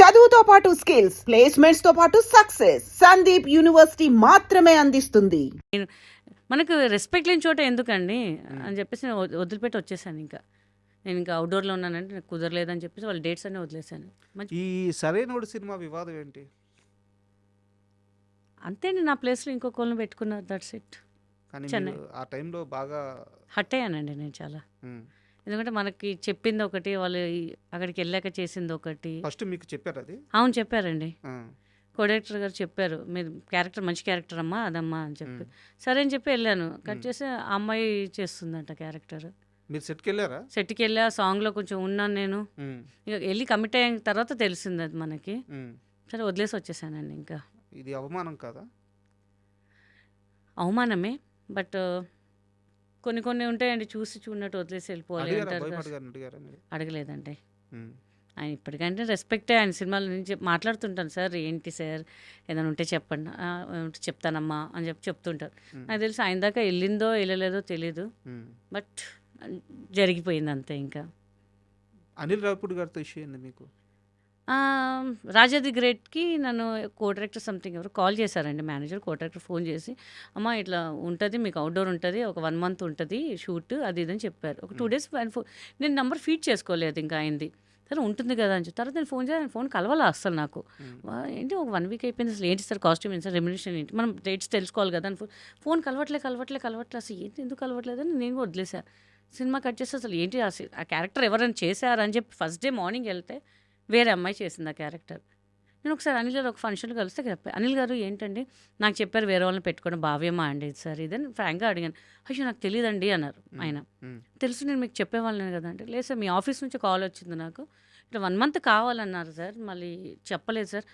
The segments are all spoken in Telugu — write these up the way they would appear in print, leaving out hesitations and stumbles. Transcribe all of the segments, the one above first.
చదువుతో పాటు స్కిల్స్, ప్లేస్మెంట్స్ తో పాటు సక్సెస్. సందీప్ యూనివర్సిటీ మాత్రమే అందిస్తుంది. మనకు రెస్పెక్ట్ లేని చోట ఎందుకండి అని చెప్పేసి నేను వదిలిపెట్టి వచ్చేసాను. ఇంకా నేను ఇంకా అవుట్డోర్లో ఉన్నానంటే నాకు కుదరలేదని చెప్పేసి వాళ్ళ డేట్స్ అన్నీ వదిలేశాను. ఈ సరైనోడు సినిమా వివాదం ఏంటి? అంతే నా ప్లేస్లో ఇంకొకళ్ళని పెట్టుకున్నారు. That's it. కానీ చెన్నై. మీరు ఆ టైంలో బాగా హట్ అయ్యానండి నేను చాలా. ఉమ్. ఎందుకంటే మనకి చెప్పింది ఒకటి, వాళ్ళు అక్కడికి వెళ్ళాక చేసింది ఒకటి. ఫస్ట్ మీకు చెప్పారు అది? అవును చెప్పారండి. ఆ. కోడైరెక్టర్ గారు చెప్పారు, మీరు క్యారెక్టర్ మంచి క్యారెక్టర్ అమ్మా అదమ్మా అని చెప్పి. సరే అని చెప్పి వెళ్ళాను. కట్ చేసి ఆ అమ్మాయి చేస్తుందంట క్యారెక్టర్. మీరు సెట్కి వెళ్ళారా? సెట్కి వెళ్ళా, సాంగ్లో కొంచెం ఉన్నాను నేను. ఉమ్. ఇక వెళ్ళి కమిట్ అయిన తర్వాత తెలిసింది అది మనకి. ఉమ్. సరే వదిలేసి వచ్చేసానండి. ఇంకా ఇది అవమానం కాదా? అవమానమే, బట్ కొన్ని కొన్ని ఉంటాయండి, చూసి చూడనట్టు వదిలేసి వెళ్ళిపోవాలి అడిగారా? అంటారు కదా. భయపడి గారిని అడిగారా మీరు? అడగలేదండి. ఉమ్. ఆయన ఇప్పటికంటే రెస్పెక్టే. ఆయన సినిమాల నుంచి మాట్లాడుతుంటాను, సార్ ఏంటి సార్ ఏదైనా ఉంటే చెప్పండి, ఉంటే చెప్తానమ్మా అని చెప్పి చెప్తుంటారు. నాకు తెలిసి ఆయన దాకా వెళ్ళిందో వెళ్ళలేదో తెలీదు, ఉమ్. బట్ జరిగిపోయింది అంతే. ఇంకా అనిల్ రావిపూడి గారితో ఇష్యూ ఏంది మీకు? రాజా ది గ్రేట్కి నన్ను కో డైరెక్టర్ సంథింగ్ ఎవరు కాల్ చేశారండి, మేనేజర్. కో డైరెక్టర్ ఫోన్ చేసి, అమ్మ ఇట్లా ఉంటుంది మీకు అవుట్డోర్ ఉంటుంది, ఒక 1 month ఉంటుంది షూట్ అది ఇదని చెప్పారు. ఒక 2 days నేను నెంబర్ ఫీడ్ చేసుకోలేదు ఇంకా అయింది. సరే ఉంటుంది కదా అని చెప్పి తర్వాత నేను ఫోన్ చేసి ఫోన్ కలవాలా అసలు నాకు. ఏంటి ఒక 1 week అయిపోయింది, అసలు ఏంటి సార్ కాస్ట్యూమ్ ఏంటి సార్, రెమ్యునేషన్ ఏంటి, మనం రేట్స్ తెలుసుకోవాలి కదా అని ఫోన్ కలవట్లే అసలు ఏంటి ఎందుకు కలవట్లేదని నేను వదిలేసా. సినిమా కట్ చేస్తే అసలు ఏంటి ఆ క్యారెక్టర్ ఎవరైనా చేశారని చెప్పి ఫస్ట్ డే మార్నింగ్ వెళ్తే వేరే అమ్మాయి చేసింది ఆ క్యారెక్టర్. నేను ఒకసారి అనిల్ గారు ఒక ఫంక్షన్లో కలిస్తే చెప్పాను, అనిల్ గారు ఏంటండి నాకు చెప్పారు వేరే వాళ్ళని పెట్టుకోవడం భావ్యమా అండి సార్ ఇదని ఫ్రాంక్గా అడిగాను. అయ్యో నాకు తెలియదండి అన్నారు ఆయన. తెలుసు నేను మీకు చెప్పేవాళ్ళని కదా అంటే, లేదు సార్ మీ ఆఫీస్ నుంచి కాల్ వచ్చింది నాకు, ఇట్లా 1 month కావాలన్నారు సార్, మళ్ళీ చెప్పలేదు సార్,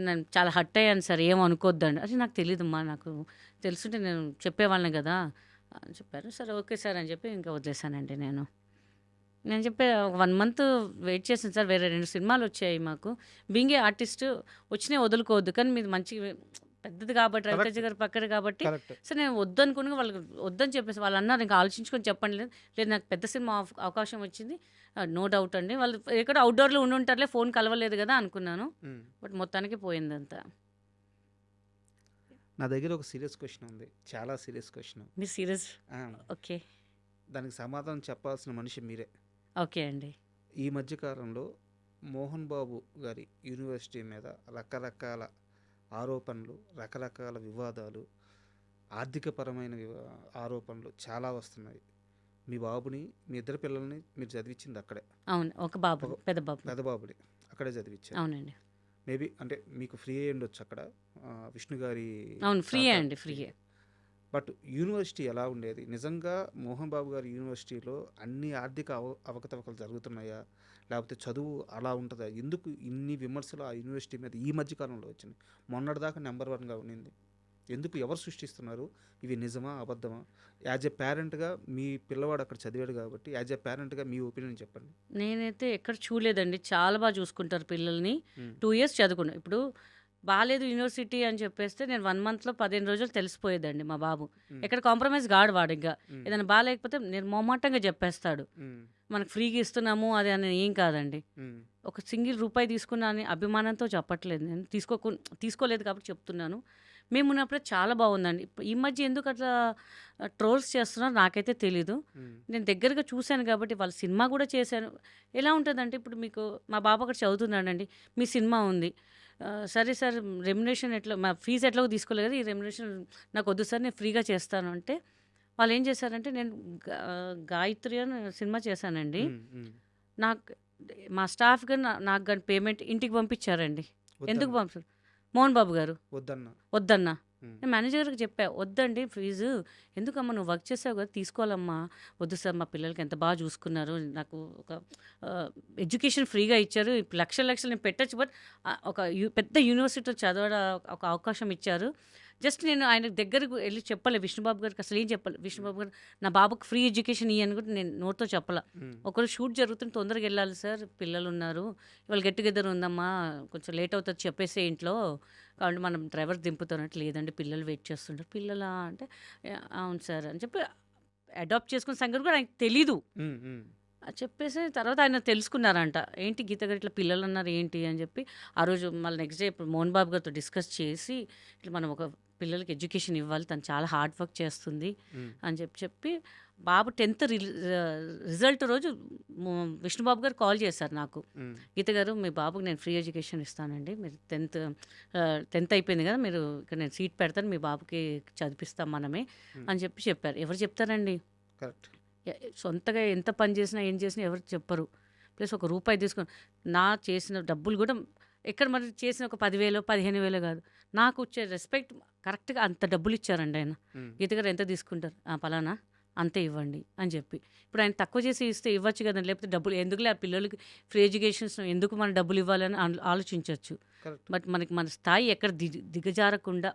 నేను చాలా హట్ అయ్యాను సార్ ఏమనుకోద్దండి. అది నాకు తెలియదమ్మా, నాకు తెలుసుంటే నేను చెప్పేవాళ్ళని కదా అని చెప్పారు. సరే ఓకే సార్ అని చెప్పి ఇంకా వదిలేశానండి నేను చెప్పే ఒక 1 month వెయిట్ చేసాను సార్, వేరే 2 సినిమాలు వచ్చాయి మాకు, బీయింగ్ ఆర్టిస్ట్ వచ్చినాయి వదులుకోవద్దు, కానీ మీరు మంచి పెద్దది కాబట్టి రవితేజ గారు పక్కన కాబట్టి కరెక్ట్. సరే నేను వద్దనుకుని వాళ్ళకి వద్దని చెప్పేసి వాళ్ళు అన్నారు, ఇంకా ఆలోచించుకొని చెప్పండి. లేదు నాకు పెద్ద సినిమా అవకాశం వచ్చింది, నో డౌట్ అండి, వాళ్ళు ఎక్కడ అవుట్డోర్లో ఉండుంటారులే, ఫోన్ కలవలేదు కదా అనుకున్నాను, బట్ మొత్తానికి పోయిందంతా. నా దగ్గర ఒక సీరియస్ క్వశ్చన్ ఉంది, చాలా సీరియస్ క్వశ్చన్. మీరు సీరియస్? ఓకే దానికి సమాధానం చెప్పాల్సిన మనిషి మీరే. ఓకే అండి. ఈ మధ్యకాలంలో మోహన్ బాబు గారి యూనివర్సిటీ మీద రకరకాల ఆరోపణలు, రకరకాల వివాదాలు, ఆర్థికపరమైన ఆరోపణలు చాలా వస్తున్నాయి. మీ బాబుని, మీ 2 పిల్లల్ని మీరు చదివించింది అక్కడే. అవును, ఒక బాబు, పెద్ద బాబుని అక్కడే చదివించారు. అవునండి. మేబీ అంటే మీకు ఫ్రీ అయ్యి ఉండొచ్చు అక్కడ, విష్ణు గారి. అవును ఫ్రీ అండి, ఫ్రీయే. బట్ యూనివర్సిటీ ఎలా ఉండేది నిజంగా? మోహన్ బాబు గారి యూనివర్సిటీలో అన్ని ఆర్థిక అవకతవకలు జరుగుతున్నాయా, లేకపోతే చదువు అలా ఉంటుందా? ఎందుకు ఇన్ని విమర్శలు ఆ యూనివర్సిటీ మీద ఈ మధ్యకాలంలో వచ్చినాయి? మొన్నటిదాకా నెంబర్ 1గా ఉండింది. ఎందుకు, ఎవరు సృష్టిస్తున్నారు? ఇవి నిజమా అబద్ధమా? యాజ్ ఎ పేరెంట్గా మీ పిల్లవాడు అక్కడ చదివాడు కాబట్టి యాజ్ ఎ పేరెంట్గా మీ ఒపీనియన్ చెప్పండి. నేనైతే ఎక్కడ చూడలేదండి, చాలా బాగా చూసుకుంటారు పిల్లల్ని. 2 years చదువుకున్నా. ఇప్పుడు బాలేదు యూనివర్సిటీ అని చెప్పేస్తే నేను 1 monthలో 15 రోజులు తెలిసిపోయేదండి మా బాబు. ఎక్కడ కాంప్రమైజ్ కాడు వాడు. ఇంకా ఏదైనా బాగాలేకపోతే నేను మొహమాటంగా చెప్పేస్తాడు. మనకు ఫ్రీగా ఇస్తున్నాము అది అని ఏం కాదండి. ఒక సింగిల్ రూపాయి తీసుకున్నా అని అభిమానంతో చెప్పట్లేదు, నేను తీసుకోలేదు కాబట్టి చెప్తున్నాను. మేము ఉన్నప్పుడే చాలా బాగుందండి. ఈ మధ్య ఎందుకు అట్లా ట్రోల్స్ చేస్తున్నారో నాకైతే తెలీదు. నేను దగ్గరగా చూశాను కాబట్టి, వాళ్ళ సినిమా కూడా చేశాను. ఎలా ఉంటుందంటే ఇప్పుడు మీకు మా బాబు అక్కడ చదువుతున్నాడండి, మీ సినిమా ఉంది, సరే సార్ రెమ్యునేషన్ ఎట్లా, మా ఫీజు ఎట్లాగో తీసుకోలేదు కదా, ఈ రెమ్యునేషన్ నాకు వద్దు సార్ నేను ఫ్రీగా చేస్తాను అంటే, వాళ్ళు ఏం చేశారంటే, నేను గాయత్రి అని సినిమా చేశానండి, నాకు మా స్టాఫ్ కానీ నాకు కానీ పేమెంట్ ఇంటికి పంపించారండి. ఎందుకు పంపించారు? మోహన్ బాబు గారు వద్దన్నా. నేను మేనేజర్ గారికి చెప్పా, వద్దండి ఫీజు ఎందుకమ్మా, నువ్వు వర్క్ చేసావు కదా తీసుకోవాలమ్మా, వద్దు సార్ మా పిల్లలకి ఎంత బాగా చూసుకున్నారు, నాకు ఒక ఎడ్యుకేషన్ ఫ్రీగా ఇచ్చారు, లక్షలు నేను పెట్టచ్చు, బట్ ఒక పెద్ద యూనివర్సిటీలో చదవడం ఒక అవకాశం ఇచ్చారు. జస్ట్ నేను ఆయన దగ్గరకు వెళ్ళి చెప్పలే, విష్ణుబాబు గారికి అసలు ఏం చెప్పాలి. విష్ణుబాబు గారు నా బాబుకి ఫ్రీ ఎడ్యుకేషన్ ఇవ్వని కూడా నేను నోట్తో చెప్పాల. ఒకరు షూట్ జరుగుతుంది, తొందరగా వెళ్ళాలి సార్, పిల్లలు ఉన్నారు, ఇవాళ గెట్ టుగెదర్ ఉందమ్మా, కొంచెం లేట్ అవుతుంది చెప్పేసి ఇంట్లో, కాబట్టి మనం డ్రైవర్ దింపుతున్నట్టు లేదండి, పిల్లలు వెయిట్ చేస్తుంటారు. పిల్లలా అంటే అవును సార్ అని చెప్పి అడాప్ట్ చేసుకున్న సంగతి కూడా ఆయనకు తెలీదు. చెప్పేసి తర్వాత ఆయన తెలుసుకున్నారంట. ఏంటి గీత గారు ఇట్లా పిల్లలున్నారు ఏంటి అని చెప్పి, ఆ రోజు మళ్ళీ నెక్స్ట్ డే ఇప్పుడు మోహన్ బాబు గారితో డిస్కస్ చేసి, ఇట్లా మనం ఒక పిల్లలకి ఎడ్యుకేషన్ ఇవ్వాలి. తను చాలా హార్డ్ వర్క్ చేస్తుంది ఉమ్, అని చెప్పి బాబు 10th రిజల్ట్ రోజు విష్ణుబాబు గారు కాల్ చేశారు నాకు. ఉమ్, గీత గారు మీ బాబుకి నేను ఫ్రీ ఎడ్యుకేషన్ ఇస్తానండి. మీరు 10th అయిపోయింది కదా, మీరు ఇక్కడ నేను సీట్ పెడతాను, మీ బాబుకి చదివిస్తాం మనమే అని చెప్పారు. ఎవరు చెప్తారండి? కరెక్ట్. సొంతగా ఎంత పని చేసినా ఏం చేసినా ఎవరు చెప్పరు. ప్లస్ ఒక రూపాయి తీసుకొని నా చేసిన డబ్బులు కూడా ఎక్కడ మరి చేసిన ఒక 10,000 15,000 కాదు, నాకు వచ్చే రెస్పెక్ట్ కరెక్ట్గా అంత డబ్బులు ఇచ్చారండి ఆయన. ఉమ్, గీత గారు ఎంత తీసుకుంటారు? పలానా అంతే ఇవ్వండి అని చెప్పి. ఇప్పుడు ఆయన తక్కువ చేసి ఇస్తే ఇవ్వచ్చు కదండి, లేకపోతే డబ్బులు ఎందుకులే, ఆ పిల్లలకి ఫ్రీ ఎడ్యుకేషన్స్ ఎందుకు మనం డబ్బులు ఇవ్వాలని ఆలోచించవచ్చు. కరెక్ట్. బట్ మనకి మన స్థాయి ఎక్కడ దిగజారకుండా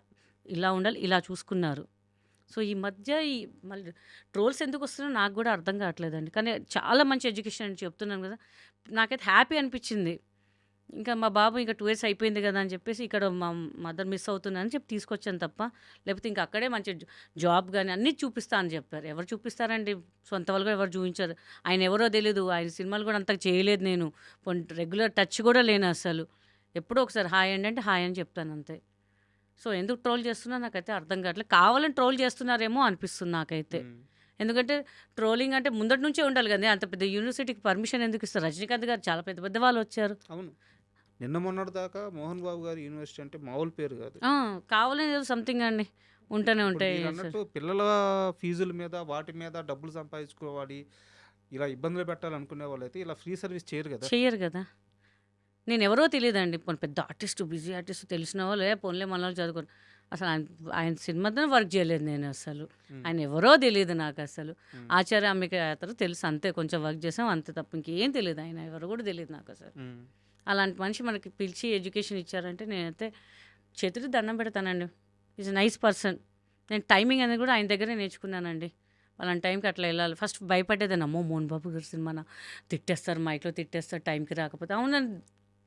ఇలా ఉండాలి, ఇలా చూసుకున్నారు. సో ఈ మధ్య మళ్ళీ ట్రోల్స్ ఎందుకు వస్తున్నాయో నాకు కూడా అర్థం కావట్లేదండి. కానీ చాలా మంచి ఎడ్యుకేషన్ అని చెప్తున్నాను కదా, నాకైతే హ్యాపీ అనిపించింది. ఇంకా మా బాబు ఇంకా 2 years అయిపోయింది కదా అని చెప్పేసి ఇక్కడ మా మదర్ మిస్ అవుతుందని చెప్పి తీసుకొచ్చాను తప్ప, లేకపోతే ఇంకా అక్కడే మంచి జాబ్ కానీ అన్నీ చూపిస్తా అని చెప్పారు. ఎవరు చూపిస్తారండి? సొంత వాళ్ళు కూడా ఎవరు చూపించారు. ఆయన ఎవరో తెలీదు, ఆయన సినిమాలు కూడా అంతగా చేయలేదు, నేను రెగ్యులర్ టచ్ కూడా లేను అసలు. ఎప్పుడో ఒకసారి హాయ్ అండి అంటే హాయ్ అని చెప్తాను అంతే. సో ఎందుకు ట్రోల్ చేస్తున్నా నాకైతే అర్థం కావట్లేదు. కావాలని ట్రోల్ చేస్తున్నారేమో అనిపిస్తుంది నాకైతే. ఉమ్, ఎందుకంటే ట్రోలింగ్ అంటే ముందటి నుంచే ఉండాలి కదా, అంత పెద్ద యూనివర్సిటీకి పర్మిషన్ ఎందుకు ఇస్తారు? రజనీకాంత్ గారు చాలా పెద్ద పెద్ద వాళ్ళు వచ్చారు. అవును. నిన్న మొన్నటి దాకా మోహన్ బాబు గారి యూనివర్సిటీ అంటే మామూలు పేరు కాదు. కావాలని ఏదో సంథింగ్ అండి ఉంటూనే ఇప్పుడు ఉంటాయి. మీరు అన్నట్టు పిల్లల ఫీజుల మీద వాటి మీద డబ్బులు సంపాదించుకోవాలి, ఇలా ఇబ్బందులు పెట్టాలనుకునే వాళ్ళైతే ఇలా ఫ్రీ సర్వీస్ చేయరు కదా. చెయ్యరు కదా. నేను ఎవరో తెలియదండి, పోనీ పెద్ద ఆర్టిస్ట్ బిజీ ఆర్టిస్ట్ తెలిసిన వాళ్ళు పోన్లే మన వాళ్ళు చదువుకోరు. అసలు ఆయన సినిమాతో వర్క్ చేయలేదు నేను అసలు. ఉమ్, ఆయన ఎవరో తెలియదు నాకు అసలు. ఉమ్, ఆచార్య అంబిక అతను తెలుసు అంతే, కొంచెం వర్క్ చేసాం అంతే తప్ప ఇంకేం తెలియదు. ఆయన ఎవరు కూడా తెలియదు నాకు అసలు. ఉమ్, అలాంటి మనిషి మనకి పిలిచి ఎడ్యుకేషన్ ఇచ్చారంటే నేనైతే చేతులు దండం పెడతానండి. Is a nice person. నేను టైమింగ్ అనేది కూడా ఆయన దగ్గరే నేర్చుకున్నానండి. అలాంటి టైంకి అట్లా వెళ్ళాలి. ఫస్ట్ భయపడేదాన్ని, అమ్మో మోహన్ బాబు గారి సినిమా తిట్టేస్తారు, మైక్లో తిట్టేస్తారు టైంకి రాకపోతే. అవునండి,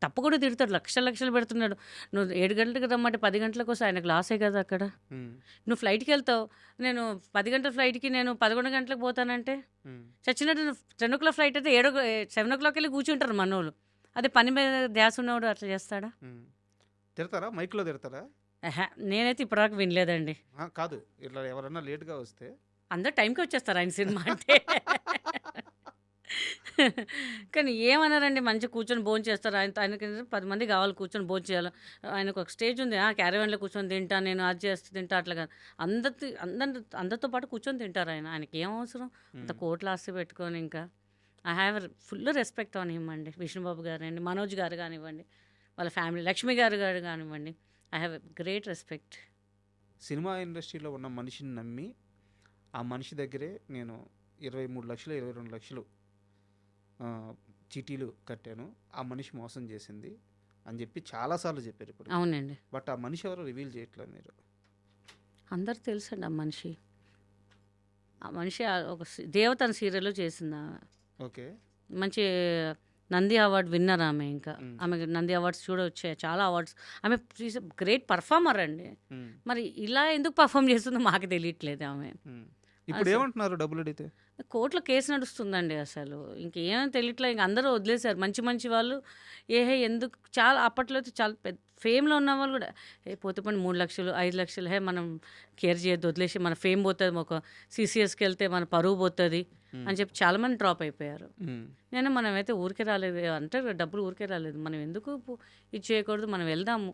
తప్పు కూడా తిడతాడు, లక్షలు పెడుతున్నాడు. నువ్వు 7 గంటలకు రమ్మంటే 10 గంటలకు వస్తే ఆయనకు లాసే కదా అక్కడ. ఉమ్, నువ్వు ఫ్లైట్కి వెళ్తావు, నేను 10 గంటల ఫ్లైట్కి నేను 11 గంటలకు పోతానంటే ఉమ్, చచ్చినట్టు. 10 o'clock ఫ్లైట్ అయితే 7 o'clock వెళ్ళి కూర్చుంటారు మనోళ్ళు. అదే పని మీద ధ్యాస ఉన్నవాడు అట్లా చేస్తాడా? ఉమ్. తిడతారా? మైక్లో తిడతారా? నేనైతే ఇప్పటివరకు వినలేదండి. కాదు, ఇట్లా ఎవరన్నా లేట్గా వస్తే అందరు టైంకి వచ్చేస్తారు ఆయన సినిమా అంటే. కానీ ఏమన్నారండి, మంచిగా కూర్చొని భోజనం చేస్తారు. ఆయనకి 10 మంది కావాలి కూర్చొని భోజనం చేయాలి. ఆయనకు ఒక స్టేజ్ ఉంది, క్యారవాన్లో కూర్చొని తింటా, నేను అది చేస్తే తింటా, అట్లా కాదు. అందరితో పాటు కూర్చొని తింటారు ఆయన. ఆయనకి ఏం అవసరం అంత కోట్ల ఆస్తి పెట్టుకొని? ఇంకా I have full respect on him అండి. విష్ణుబాబు గారు అండి, మనోజ్ గారు కానివ్వండి, వాళ్ళ ఫ్యామిలీ, లక్ష్మి గారు కానివ్వండి, I have great respect. Cinema ఇండస్ట్రీలో ఉన్న మనిషిని నమ్మి ఆ మనిషి దగ్గరే నేను 23 లక్షలు 22 లక్షలు చీటీలు కట్టాను, ఆ మనిషి మోసం చేసింది అని చెప్పి చాలాసార్లు చెప్పారు ఇప్పుడు. అవునండి, బట్ ఆ మనిషి ఎవరో రివీల్ చేయట్లేదు మీరు. అందరు తెలుసండి ఆ మనిషి ఒక దేవతన సీరియల్లో చేసింది. ఓకే. మంచి నంది అవార్డు విన్నర్ ఆమె. ఇంకా ఆమె నంది అవార్డ్స్ కూడా వచ్చాయి, చాలా అవార్డ్స్. ఆమె గ్రేట్ పర్ఫార్మర్ అండి. మరి ఇలా ఎందుకు పర్ఫామ్ చేస్తుందో మాకు తెలియట్లేదు ఆమె. ఇప్పుడు ఏమంటున్నారు డబ్బులు అడిగితే? కోర్టులో కేసు నడుస్తుందండి అసలు. ఇంకేమని తెలియట్లేదు. ఇంక అందరూ వదిలేశారు. మంచి వాళ్ళు ఎందుకు చాలా అప్పట్లో అయితే చాలా పెద్ద ఫేమ్లో ఉన్న వాళ్ళు కూడా పోతే పని 3 లక్షలు 5 లక్షలు మనం కేర్ చేయొద్దు, వదిలేసి మన ఫేమ్ పోతుంది, ఒక సిసిఎస్కి వెళ్తే మన పరువు పోతుంది అని చెప్పి చాలామంది డ్రాప్ అయిపోయారు. మనమైతే ఊరికే రాలేదు అంటే, డబ్బులు ఊరికే రాలేదు. మనం ఎందుకు ఇది చేయకూడదు, మనం వెళ్దాము.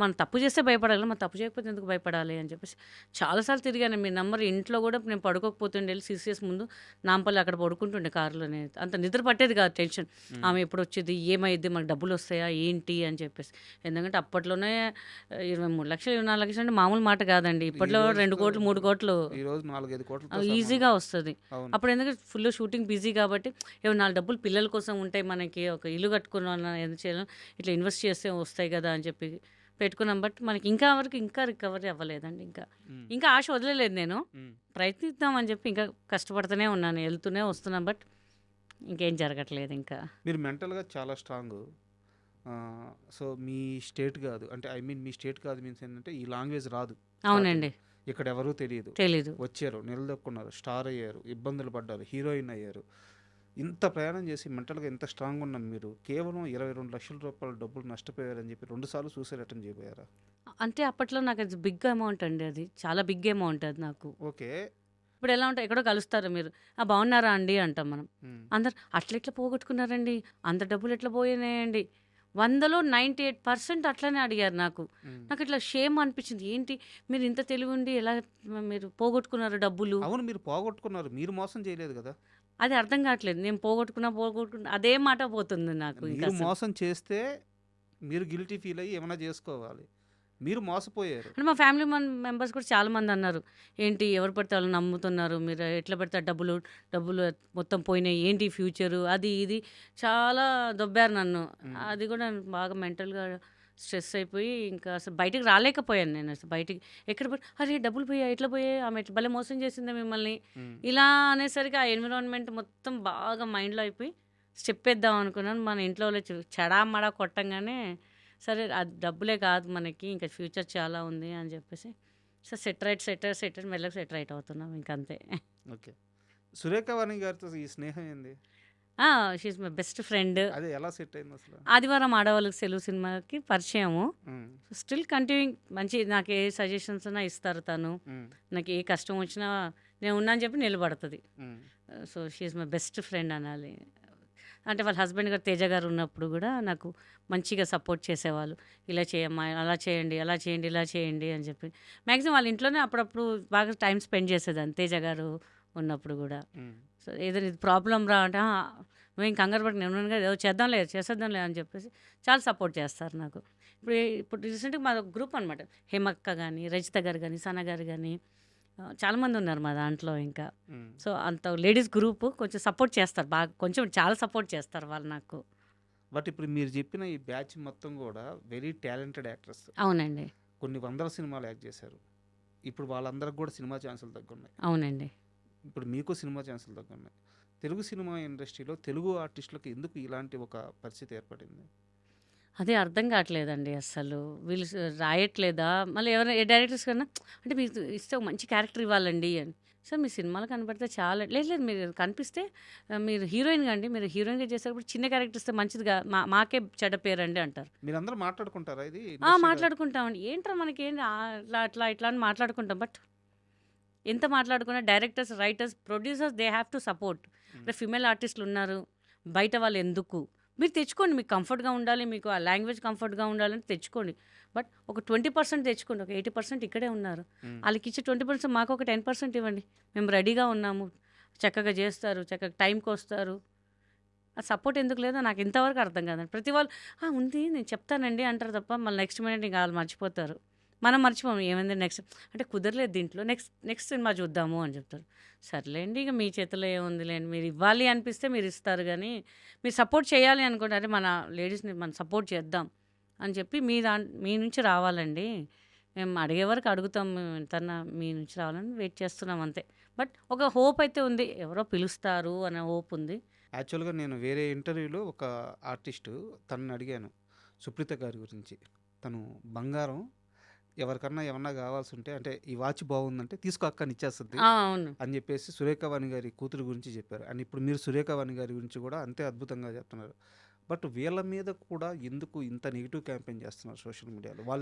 మనం తప్పు చేస్తే భయపడాలి, మనం తప్పు చేయకపోతే ఎందుకు భయపడాలి అని చెప్పేసి చాలాసార్లు తిరిగాను. మీ నంబర్ ఇంట్లో కూడా నేను పడుకోకపోతుండే, వెళ్ళి సిసిఎస్ ముందు నాంపల్లి అక్కడ పడుకుంటుండే కారులోనే. అంత నిద్ర పట్టేది కాదు, టెన్షన్. ఆమె ఎప్పుడు వచ్చేది, ఏమైద్ది, మనకు డబ్బులు వస్తాయా ఏంటి అని చెప్పేసి. ఎందుకంటే అప్పట్లోనే 23 లక్షలు 24 లక్షలు అంటే మామూలు మాట కాదండి. ఇప్పట్లో 2 కోట్లు 3 కోట్లు ఈరోజు 4-5 కోట్లు ఈజీగా వస్తుంది. అప్పుడు ఎందుకంటే ఫుల్ షూటింగ్ బిజీ కాబట్టి ఏమో 4 డబ్బులు పిల్లల కోసం ఉంటాయి, మనకి ఒక ఇల్లు కట్టుకున్న ఎందుకు చేయాలి, ఇట్లా ఇన్వెస్ట్ చేస్తే వస్తాయి కదా అని చెప్పి పెట్టుకున్నాం. బట్ మనకి ఇంకా రికవరీ అవ్వలేదండి. ఇంకా ఆశ వదిలేదు. నేను ప్రయత్నిద్దామని చెప్పి ఇంకా కష్టపడుతూనే ఉన్నాను, వెళ్తూనే వస్తున్నాను. బట్ ఇంకేం జరగట్లేదు. ఇంకా మీరు మెంటల్గా చాలా స్ట్రాంగ్. సో మీ స్టేట్ కాదు అంటే, మీ స్టేట్ కాదు మీన్స్ ఏంటంటే ఈ లాంగ్వేజ్ రాదు. అవునండి, ఇక్కడ ఎవరూ తెలియదు, తెలీదు. వచ్చారు, నిలదొక్కున్నారు, స్టార్ అయ్యారు, ఇబ్బందులు పడ్డారు, హీరోయిన్ అయ్యారు. ఇంత ప్రయాణం చేసి మెంటల్‌గా ఇంత స్ట్రాంగ్‌గా ఉన్న మీరు కేవలం 22,00,000 రూపాయల డబ్బులు నష్టపోయారని చెప్పి 2 సార్లు సూసైడ్ అటెంప్ట్ చేయబోయారా? అంటే అప్పట్లో నాకు అది బిగ్ అమౌంట్ అండి అది. చాలా బిగ్ అమౌంట్ అది నాకు. ఓకే. ఇప్పుడు ఎలా ఉంటాయి ఎక్కడో కలుస్తారు మీరు. బాగున్నారా అండి అంటాం మనం. హ్మ్. అందరు అట్లెట్లా పోగొట్టుకున్నారండి? అంత డబ్బులు ఎట్లా పోయినాయండి? 100లో 98% అట్లనే అడిగారు నాకు. హ్మ్. నాకు ఇట్లా షేమ్ అనిపించింది. ఏంటి మీరు ఇంత తెలివుండి ఎలా మీరు పోగొట్టుకున్నారు డబ్బులు? అవును. మీరు పోగొట్టుకున్నారు. మీరు మోసం చేయలేదు గదా! అది అర్థం కావట్లేదు. నేను పోగొట్టుకున్నా అదే మాట పోతుంది నాకు మీరు ఇంకసలు. మోసం చేస్తే మీరు గిల్టీ ఫీల్ అయ్యి ఏమైనా జేసుకోవాలి. మీరు మోసపోయారు. అంటే మా ఫ్యామిలీ మెంబర్స్ కూడా చాలామంది అన్నారు. ఏంటి ఎవరు పడితే వాళ్ళు నమ్ముతున్నారు. మీరు ఎట్లా పెడితే ఆ డబ్బులు డబ్బులు మొత్తం పోయినాయి. ఏంటి ఫ్యూచరు అది ఇది చాలా దొబ్బారు నన్ను. హ్మ్. అది కూడా బాగా మెంటల్‌గా స్ట్రెస్ అయిపోయి ఇంకా అసలు బయటికి రాలేకపోయాను నేను అసలు బయటికి. ఎక్కడ అరే! డబ్బులు పోయాయి, ఎట్లా పోయాయి? ఆమె ఎట్లా భలే మోసం చేసిందే మిమ్మల్ని. హ్మ్. ఇలా అనేసరికి ఆ ఎన్విరాన్మెంట్ మొత్తం బాగా మైండ్‌లో అయిపోయి స్టెప్ ఏద్దాం అనుకున్నాను. మన ఇంట్లో వాళ్ళు చెడామడా కొట్టంగానే సరే అది డబ్బులే కాదు మనకి ఇంకా ఫ్యూచర్ చాలా ఉంది అని చెప్పేసి సో సెట్ మెల్లగా సెట్ రైట్ అవుతున్నాం ఇంకంతే. ఓకే. సురేఖ వాణి గారితో ఈ స్నేహం ఏంది? She my best friend. అది ఎలా సెట్ అయిందసల? ఆదివారం ఆడవాళ్ళకి సెలవు సినిమాకి పరిచయము. హ్మ్. స్టిల్ కంటిన్యూయింగ్ మంచి నాకు ఏ సజెషన్స్ అయినా ఇస్తారు తను. హ్మ్. నాకు ఏ కష్టం వచ్చినా నేను ఉన్నా అని చెప్పి నిలబడుతుంది. Hmm. So she my best friend అనాలి. అంటే వాళ్ళ హస్బెండ్ గారు తేజ గారు ఉన్నప్పుడు కూడా నాకు మంచిగా సపోర్ట్ చేసేవాళ్ళు. ఇలా చేయమ్మా, అలా చేయండి, అలా చేయండి, ఇలా చేయండి అని చెప్పి. మ్యాక్సిమం వాళ్ళ ఇంట్లోనే అప్పుడప్పుడు బాగా టైం స్పెండ్ చేసేదాన్ని తేజ గారు ఉన్నప్పుడు కూడా. హ్మ్. సో ఏదైనా ఇది ప్రాబ్లం రా అంటే నువ్వేం కంగారు పడి నేను ఉన్నాను కదా ఏదో చేద్దాంలే చేసేద్దాంలే అని చెప్పేసి చాలా సపోర్ట్ చేస్తారు నాకు. ఇప్పుడు రీసెంట్గా మా గ్రూప్ అనమాట. హేమక్క కానీ, రజిత గారు కానీ, సన గారు కానీ చాలామంది ఉన్నారు మా దాంట్లో ఇంకా. హ్మ్. సో అంత లేడీస్ గ్రూప్ కొంచెం సపోర్ట్ చేస్తారు బాగా, కొంచెం చాలా సపోర్ట్ చేస్తారు వాళ్ళు నాకు. బట్ ఇప్పుడు మీరు చెప్పిన ఈ బ్యాచ్ మొత్తం గూడా వెరీ టాలెంటెడ్ యాక్టర్స్. అవునండి. కొన్ని వందల సినిమాలు యాక్ట్ చేశారు. ఇప్పుడు వాళ్ళందరికి గూడా సినిమా ఛాన్సులు తగ్గున్నాయి. అవునండి. ఇప్పుడు మీకు సినిమా ఛాన్సులు తగ్గున్నాయి. తెలుగు సినిమా ఇండస్ట్రీలో తెలుగు ఆర్టిస్టులకు ఎందుకు ఇలాంటి ఒక పరిస్థితి ఏర్పడింది? అదే అర్థం కావట్లేదండి అస్సలు. వీళ్ళు రాయట్లేదా? మళ్ళీ ఎవరైనా ఏ డైరెక్టర్స్ కన్నా అంటే మీకు ఇస్తే ఒక మంచి క్యారెక్టర్ ఇవ్వాలండి అని. సార్ మీ సినిమాలో కనపడితే చాలా లేదు లేదు మీరు కనిపిస్తే మీరు హీరోయిన్‌గా అండి. మీరు హీరోయిన్‌గా చేసేటప్పుడు చిన్న క్యారెక్టర్ ఇస్తే మంచిదిగా మాకే చెడ్డ పేరండి అంటారు. మీరందరూ మాట్లాడుకుంటారా ఇది ఇండస్ట్రీలో? మాట్లాడుకుంటామండి. ఏంట్రా మనకేంటి అట్లా ఇట్లా అని మాట్లాడుకుంటాం. బట్ ఎంత మాట్లాడుకున్నా directors, writers, producers they have to support. హ్మ్. అంటే ఫిమేల్ ఆర్టిస్టులు ఉన్నారు. బయట వాళ్ళు ఎందుకు? మీరు తెచ్చుకోండి. మీకు కంఫర్ట్‌గా ఉండాలి. మీకు ఆ లాంగ్వేజ్ కంఫర్ట్‌గా ఉండాలని తెచ్చుకోండి. బట్ ఒక 20% తెచ్చుకోండి. ఒక 80% ఇక్కడే ఉన్నారు. హ్మ్. ఆళ్ళకిచ్చే 20% మాకు ఒక 10% ఇవ్వండి. మేము రెడీగా ఉన్నాము. చక్కగా చేస్తారు. చక్కగా టైంకొస్తారు. ఆ సపోర్ట్ ఎందుకు లేదో నాకు ఇంతవరకు అర్థం కాదండి. ప్రతి వాళ్ళు ఉంది నేను చెప్తానండి అంటారు తప్ప మళ్ళీ నెక్స్ట్ మినిట్ ఇంక ఆళ్ళు మర్చిపోతారు. మనం మర్చిపోము. ఏమైంది నెక్స్ట్ అంటే కుదరలేదు దీంట్లో నెక్స్ట్ సినిమా చూద్దాము అని చెప్తారు. సర్లేండి ఇక మీ చేతిలో ఏముందిలేండి. మీరు ఇవ్వాలి అనిపిస్తే మీరు ఇస్తారు గానీ, మీరు సపోర్ట్ చేయాలి అనుకుంటే అరే మన లేడీస్‌ని మనం సపోర్ట్ చేద్దాం అని చెప్పి మీ నుంచి రావాలండి. మేము అడిగే వరకు అడుగుతాం. మేము ఎంతన్నా మీ నుంచి రావాలని వెయిట్ చేస్తున్నాం అంతే. బట్ ఒక హోప్ అయితే ఉంది. ఎవరో పిలుస్తారు అనే హోప్ ఉంది. యాక్చువల్‌గా నేను వేరే ఇంటర్వ్యూలో ఒక ఆర్టిస్టు తనని అడిగాను. సుప్రీత గారి గురించి. తను బంగారం ఎవరికన్నా ఏమన్నా కావాల్సుంటే అంటే ఈ వాచ్ బాగుందంటే తీసుకో అక్క అని ఇచ్చేస్తది అవును. అని చెప్పేసి సురేఖ వాణి గారి కూతురు గురించి చెప్పారు. అండ్ ఇప్పుడు మీరు సురేఖ వాణి గారి గురించి కూడా అంతే అద్భుతంగా చెప్తున్నారు. బట్ వీళ్ళ మీద కూడా ఎందుకు ఇంత నెగెటివ్ క్యాంపెయిన్ చేస్తున్నారు సోషల్ మీడియాలో? వాళ్ళ